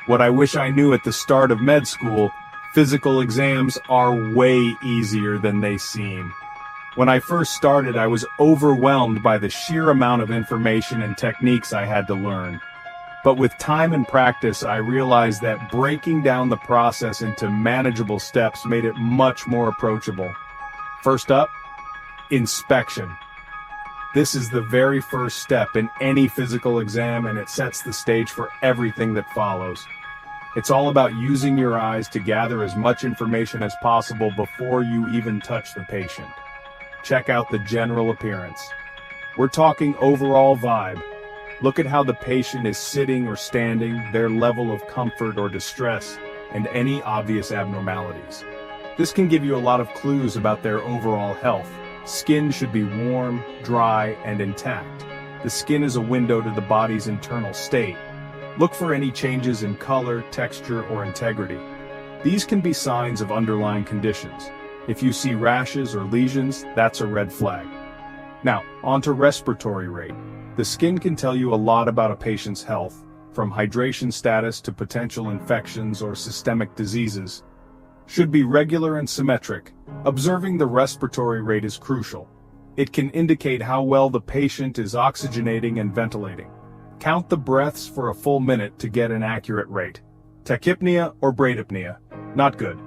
What I wish I knew at the start of med school, physical exams are way easier than they seem. When I first started, I was overwhelmed by the sheer amount of information and techniques I had to learn. But with time and practice, I realized that breaking down the process into manageable steps made it much more approachable. First up, inspection. This is the very first step in any physical exam, and it sets the stage for everything that follows. It's all about using your eyes to gather as much information as possible before you even touch the patient. Check out the general appearance. We're talking overall vibe. Look at how the patient is sitting or standing, their level of comfort or distress, and any obvious abnormalities. This can give you a lot of clues about their overall health. Skin should be warm, dry, and intact. The skin is a window to the body's internal state. Look for any changes in color, texture, or integrity. These can be signs of underlying conditions. If you see rashes or lesions, that's a red flag. Now, onto respiratory rate. The skin can tell you a lot about a patient's health, from hydration status to potential infections or systemic diseases. Should be regular and symmetric. Observing the respiratory rate is crucial. It can indicate how well the patient is oxygenating and ventilating. Count the breaths for a full minute to get an accurate rate. Tachypnea or bradypnea? Not good.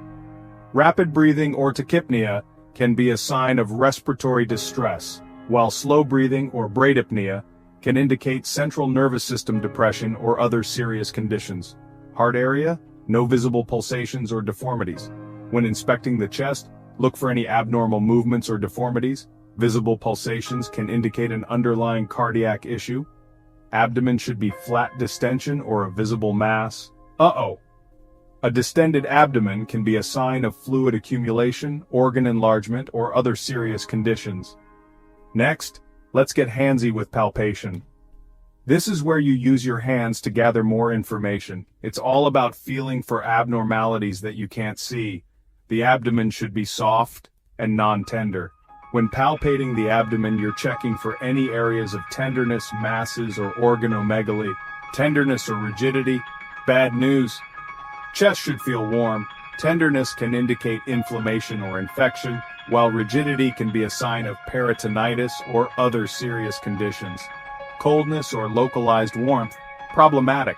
Rapid breathing or tachypnea can be a sign of respiratory distress, while slow breathing or bradypnea can indicate central nervous system depression or other serious conditions. Heart area? No visible pulsations or deformities. When inspecting the chest, look for any abnormal movements or deformities. Visible pulsations can indicate an underlying cardiac issue. Abdomen should be flat distension or a visible mass. A distended abdomen can be a sign of fluid accumulation, organ enlargement, or other serious conditions. Next, let's get handsy with palpation. This is where you use your hands to gather more information. It's all about feeling for abnormalities that you can't see. The abdomen should be soft and non-tender. When palpating the abdomen, you're checking for any areas of tenderness, masses, or organomegaly. Tenderness or rigidity? Bad news. Chest should feel warm. Tenderness can indicate inflammation or infection, while rigidity can be a sign of peritonitis or other serious conditions. Coldness or localized warmth? Problematic.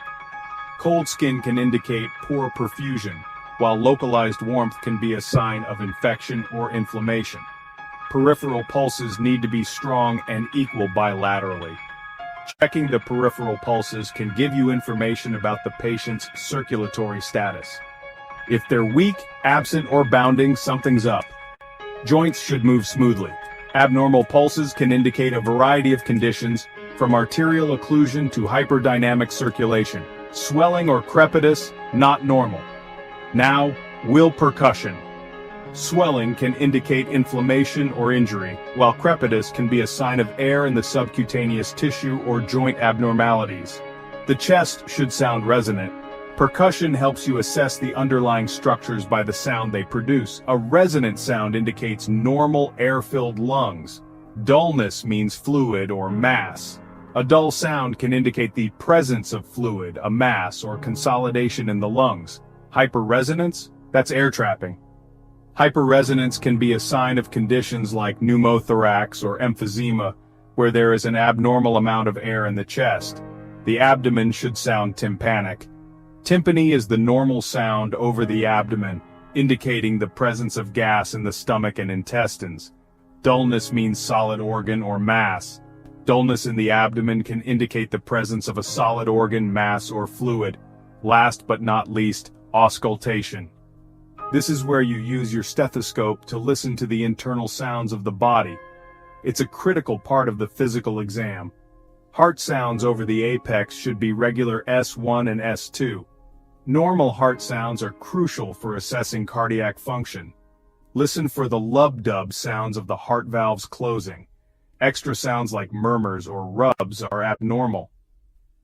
Cold skin can indicate poor perfusion, while localized warmth can be a sign of infection or inflammation. Peripheral pulses need to be strong and equal bilaterally. Checking the peripheral pulses can give you information about the patient's circulatory status. If they're weak, absent, or bounding, something's up. Joints should move smoothly. Abnormal pulses can indicate a variety of conditions, from arterial occlusion to hyperdynamic circulation. Swelling or crepitus, not normal. Now, wheel percussion. Swelling can indicate inflammation or injury, while crepitus can be a sign of air in the subcutaneous tissue or joint abnormalities. The chest should sound resonant. Percussion helps you assess the underlying structures by the sound they produce. A resonant sound indicates normal air-filled lungs. Dullness means fluid or mass. A dull sound can indicate the presence of fluid, a mass, or consolidation in the lungs. Hyperresonance? That's air trapping. Hyperresonance can be a sign of conditions like pneumothorax or emphysema, where there is an abnormal amount of air in the chest. The abdomen should sound tympanic. Tympany is the normal sound over the abdomen, indicating the presence of gas in the stomach and intestines. Dullness means solid organ or mass. Dullness in the abdomen can indicate the presence of a solid organ, mass, or fluid. Last but not least, auscultation. This is where you use your stethoscope to listen to the internal sounds of the body. It's a critical part of the physical exam. Heart sounds over the apex should be regular S1 and S2. Normal heart sounds are crucial for assessing cardiac function. Listen for the lub-dub sounds of the heart valves closing. Extra sounds like murmurs or rubs are abnormal.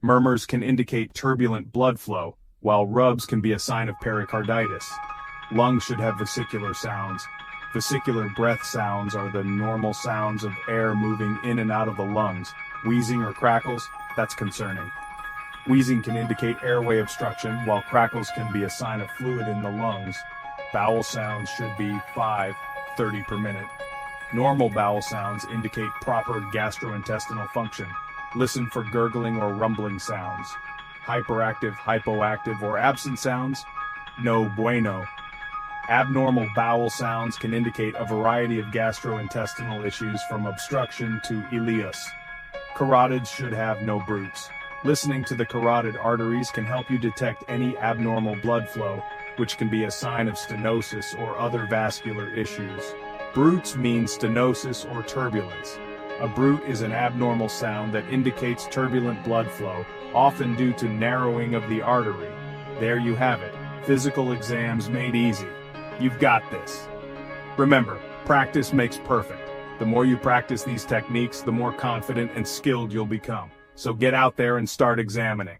Murmurs can indicate turbulent blood flow, while rubs can be a sign of pericarditis. Lungs should have vesicular sounds. Vesicular breath sounds are the normal sounds of air moving in and out of the lungs. Wheezing or crackles, that's concerning. Wheezing can indicate airway obstruction, while crackles can be a sign of fluid in the lungs. Bowel sounds should be 5-30 per minute. Normal bowel sounds indicate proper gastrointestinal function. Listen for gurgling or rumbling sounds. Hyperactive, hypoactive, or absent sounds? No bueno. Abnormal bowel sounds can indicate a variety of gastrointestinal issues from obstruction to ileus. Carotids should have no bruits. Listening to the carotid arteries can help you detect any abnormal blood flow, which can be a sign of stenosis or other vascular issues. Bruits mean stenosis or turbulence. A bruit is an abnormal sound that indicates turbulent blood flow, often due to narrowing of the artery. There you have it. Physical exams made easy. You've got this. Remember, practice makes perfect. The more you practice these techniques, the more confident and skilled you'll become. So get out there and start examining.